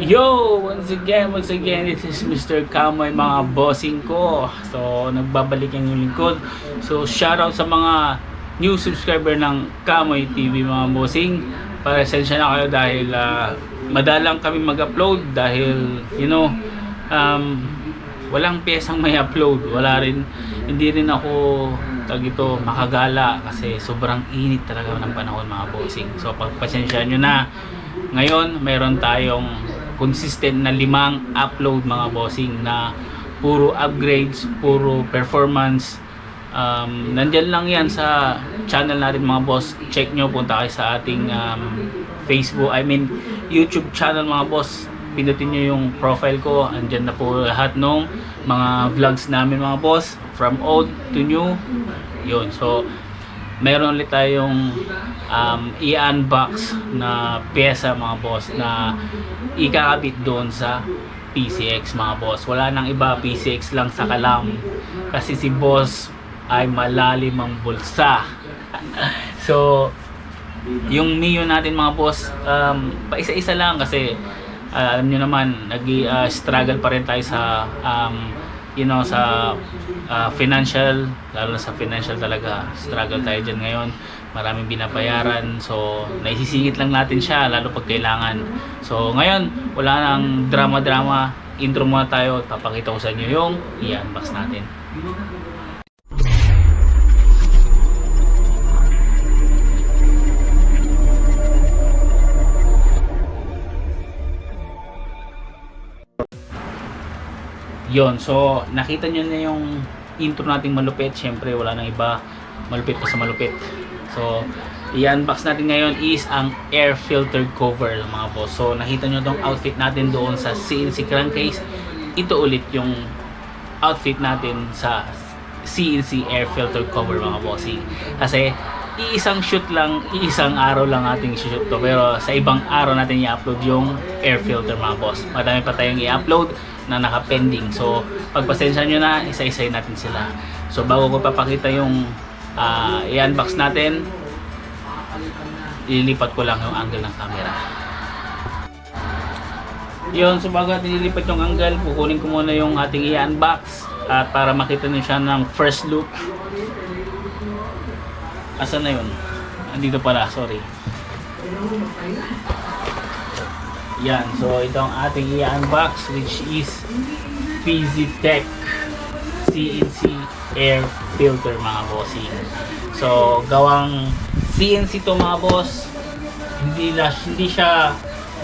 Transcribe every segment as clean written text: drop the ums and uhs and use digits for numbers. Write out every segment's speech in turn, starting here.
Yo! Once again, this is Mr. Kamoy, mga bossing ko. So, nagbabalik yung lingkod. So, shoutout sa mga new subscriber ng Kamoy TV, mga bossing. Pasensya na kayo dahil madalang kami mag-upload dahil, walang piyesang may upload. Hindi rin ako makagala kasi sobrang init talaga ng panahon, mga bossing. So, pagpasensya nyo na. Ngayon, mayroon tayong consistent na 5 upload, mga bossing, na puro upgrades, puro performance. Nandyan lang yan sa channel natin, mga boss. Check nyo, punta kayo sa ating YouTube channel, mga boss. Pinutin nyo yung profile ko, andyan na po lahat ng mga vlogs namin, mga boss, from old to new. Yun, so meron ulit tayong i-unbox na pyesa, mga boss, na ikakabit doon sa PCX, mga boss. Wala nang iba, PCX lang sa kalam kasi si boss ay malalim ang bulsa. So yung Mio natin, mga boss, pa isa-isa lang kasi alam nyo naman, struggle pa rin tayo sa sa financial, lalo na sa financial talaga struggle tayo dyan ngayon. Maraming binabayaran, so naisisingit lang natin siya lalo pag kailangan. So ngayon, wala nang drama-drama, intro muna tayo. Papakita ko sa inyo yung i-unbox natin. Yon, so nakita nyo na yung intro nating malupit. Syempre wala nang iba, malupit pa sa malupit. So i-unbox natin ngayon is ang air filter cover, mga boss. So nakita nyo tong outfit natin doon sa CNC crankcase. Ito ulit yung outfit natin sa CNC air filter cover, mga bossing. Kasi iisang shoot lang, iisang araw lang ating shoot to, pero sa ibang araw natin i-upload yung air filter, mga boss. Madami pa tayong i-upload na naka-pending. So pagpasensya nyo na, isa-isay natin sila. So bago ko papakita yung i-unbox natin, ililipat ko lang yung angle ng camera. Yun, so bago natin ililipat yung angle, kukunin ko muna yung ating i-unbox at para makita nyo siya ng first look. Asan na yun? Andito pala, sorry. Yan, so ito ang ating i-unbox, which is PZTech CNC air filter, mga bossing. So gawang CNC to, mga boss. Hindi siya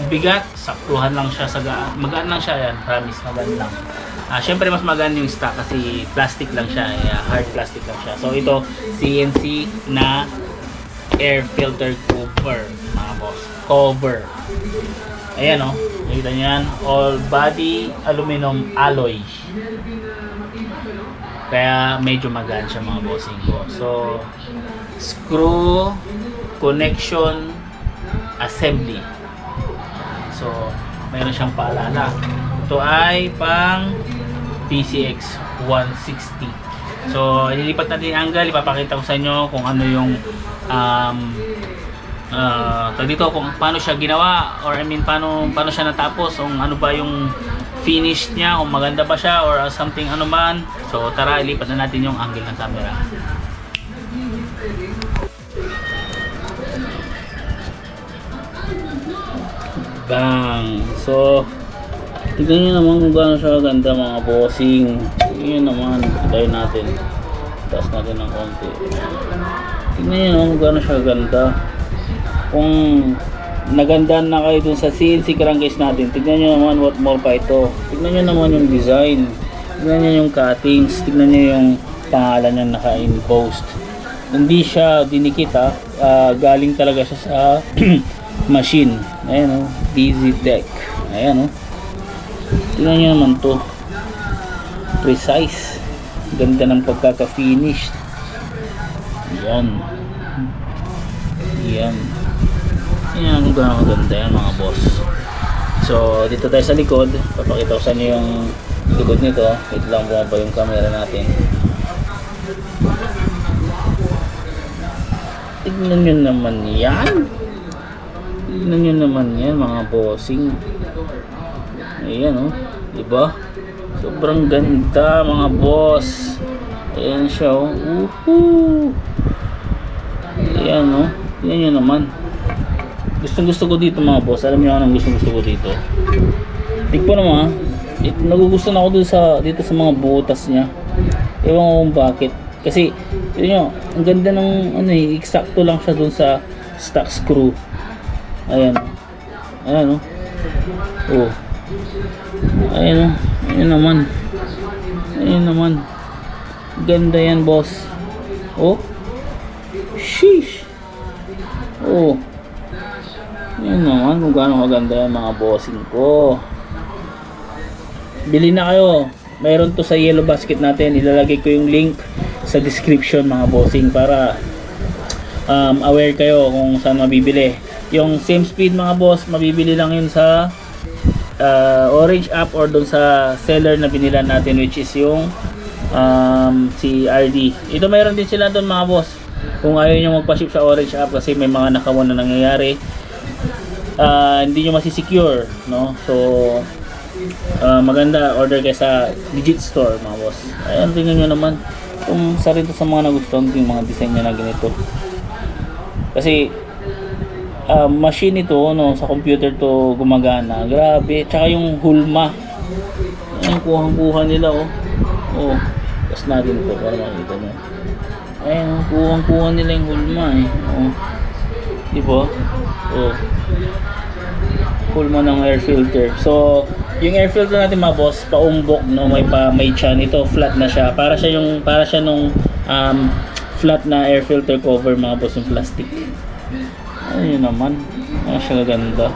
bigat, saktuhan lang siya, magaan lang siya. Yan, promise, magaan lang. Syempre mas magaan yung stock kasi plastic lang siya, hard plastic lang siya. So ito, CNC na air filter cover, mga boss. Cover. Ayan, oh, nakita nyo yan, all body aluminum alloy, kaya medyo magaan siya, mga bossing ko. So screw connection assembly. So meron siyang paalala, ito ay pang PCX 160. So ililipat natin yung angle, ipapakita ko sa inyo kung ano yung dito, kung paano siya ginawa, or paano siya natapos, kung ano ba yung finish niya, kung maganda ba siya or something ano man. So tara, ilipat na natin yung angle ng camera. Bang! So tignan nyo naman kung gaano siya ganda, mga bossing. Tignan naman, tayo natin, taas natin ng konti. Tignan nyo naman kung gaano siya ganda. Kung nagandaan na kayo dun sa CNC crankcase natin, tignan nyo naman what more pa ito. Tignan nyo naman yung design, tignan nyo yung cuttings, tignan nyo yung pangalan niya naka-embossed. Hindi siya dinikit, galing talaga siya sa machine. Ayan, oh, PZTech. Ayan, oh, tignan nyo naman to, precise, ganda ng pagkaka-finish. Yan, yan. Yan ang maganda yan, mga boss. So dito tayo sa likod, papakita ko sa inyo yung likod nito. Ito lang bumaba yung camera natin. Tignan nyo naman yan. Tignan nyo naman yan mga bossing. Ayan oh, diba? Sobrang ganda mga boss. Ayan siya oh. Woohoo! Ayan oh, tignan nyo naman. Gustong gusto ko dito mga boss. Alam niyo anong gustong gusto ko dito? Tignan naman nagugustuhan ako dito sa mga butas niya. Ewan ko kung bakit. Kasi yun nyo, ang ganda ng ano eh, eksakto lang siya dun sa stock screw. Ayan. Ayan oh. Oh. Ayan oh. Ayan naman. Ayan naman. Ganda yan boss. Oh. Sheesh. Oh. Ayan naman kung gaano kaganda yan mga bossing ko. Bili na kayo. Mayroon to sa yellow basket natin. Ilalagay ko yung link sa description mga bossing para aware kayo kung saan mabibili. Yung same speed mga boss, mabibili lang yun sa Orange app or doon sa seller na binilan natin, which is yung si RD. Ito mayroon din sila doon mga boss. Kung ayaw nyo magpa-ship sa Orange app kasi may mga nakawan na nangyayari, hindi nyo masisecure, no? So maganda order kayo sa Digit Store mga boss. Ayan, tingnan nyo naman kung sa rin to sa mga nagustuhan yung mga design niya na ganito. Kasi machine ito, no, sa computer to gumagana. Grabe. Tsaka yung hulma. Ayan, kuhang-kuha nila oh. Oh, tapos natin ito para makita nyo. Ayan, kuhang-kuha nila yung hulma eh. Oh. Diba? Oh. Hulma ng air filter. So yung air filter natin mga boss, paumbok, no, may chan. Ito flat na siya. Para siya nung flat na air filter cover mga boss, yung plastic. Ayun naman. Siya ganda.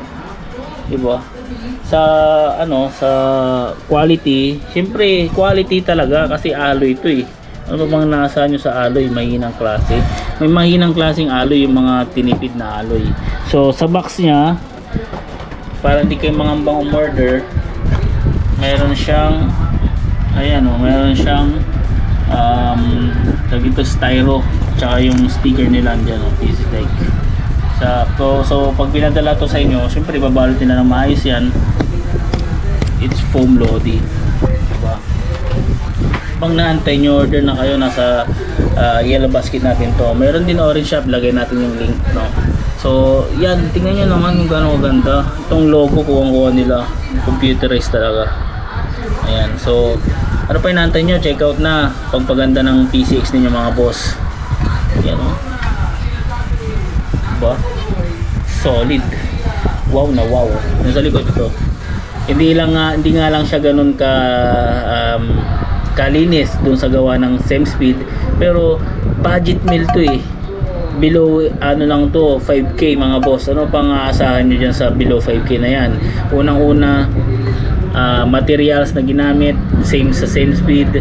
Diba? Sa sa quality, syempre quality talaga kasi alloy ito eh. Ano bang nasa nyo sa alloy? Mahinang klase. May mahinang klaseng alloy yung mga tinipid na alloy. So sa box niya, para hindi kayo mangambang umorder, meron siyang ayan oh, meron siyang dito styro, tsaka yung sticker nila andyan oh, easy take. So pag pinadala to sa inyo, syempre babalutin na ng maayos yan. It's foam loading, diba? Pag naantay nyo, order na kayo, nasa yellow basket natin to. Meron din Orange shop, lagay natin yung link, no? So yan, tingnan nyo naman kung gaano ganda. Itong logo kuha nila, computerized talaga. Ayan, so ano pa inaantay nyo? Check out na pagpaganda ng PCX ninyo mga boss. Ayan o, diba? Solid. Wow na wow. Nasa likod ito, hindi nga lang siya ganun ka kalinis dun sa gawa ng same speed, pero budget meal to eh. Below lang to, 5k mga boss. Ano pang aasahan nyo dyan sa below 5k na yan? Unang una, materials na ginamit same speed.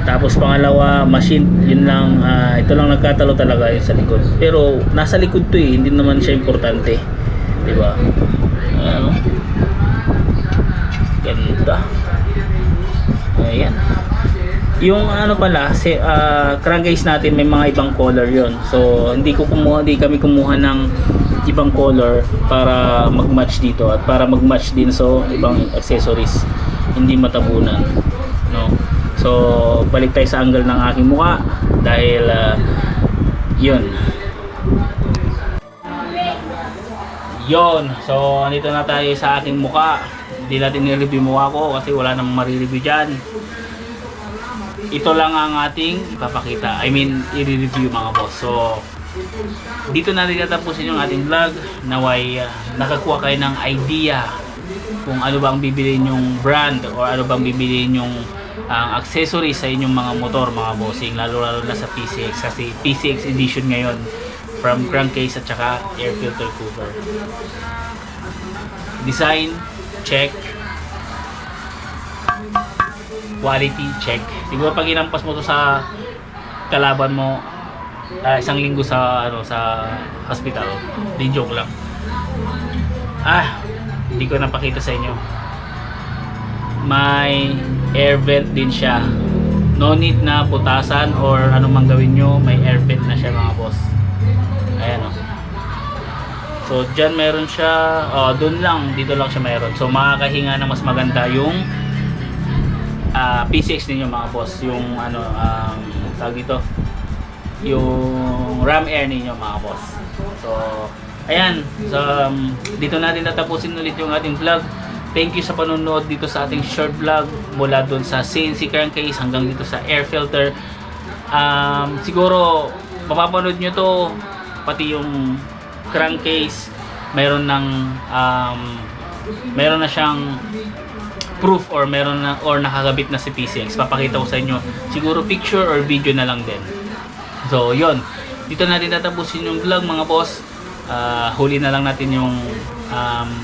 Tapos pangalawa, machine, yun lang. Ito lang nagkatalo talaga yung sa likod, pero nasa likod to eh, hindi naman siya importante, diba? Ano, ganda. Ayan. Yung pala, crankcase natin may mga ibang color yon. So hindi kami kumuha ng ibang color para mag-match dito at para mag-match din so ibang accessories, hindi matabunan, no? So balik tayo sa angle ng aking mukha dahil yon. So andito na tayo sa aking mukha. Hindi natin i-review mukha ko kasi wala namang marireview dyan. Ito lang ang ating ipapakita, i-review mga boss. So dito natin tatapusin yung ating vlog. Naway nakakuha kayo ng idea kung ano bang bibiliin yung brand o ano bang bibiliin yung accessories sa inyong mga motor mga bossing, lalo na sa PCX kasi PCX edition ngayon, from crankcase at saka air filter cover. Design check, quality check. Siguro pag inampas mo to sa kalaban mo isang linggo sa hospital, di joke lang. Hindi ko napakita sa inyo, may air vent din siya. No need na putasan or anong mang gawin nyo, may air vent na siya mga boss. Ayan o. So dyan meron siya, dun lang, dito lang siya meron. So makakahinga na mas maganda yung PCX ninyo mga boss, yung ano, tawag dito, yung RAM Air ninyo mga boss. So ayan, so, dito natin tatapusin ulit yung ating vlog. Thank you sa panonood dito sa ating short vlog mula doon sa CNC crankcase hanggang dito sa air filter. Siguro mapapanood nyo to, pati yung crankcase meron na siyang proof or meron na or nakakabit na si PCX. Papakita ko sa inyo siguro picture or video na lang din. So yon, dito natin tatapusin yung vlog mga boss. Huli na lang natin yung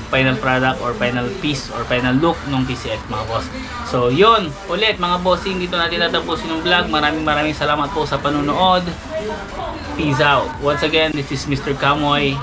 final product or final piece or final look ng PCX mga boss. So yon, ulit mga bossing, dito natin tatapusin yung vlog. Maraming salamat po sa panonood. Peace out. Once again, this is Mr. Kamoy.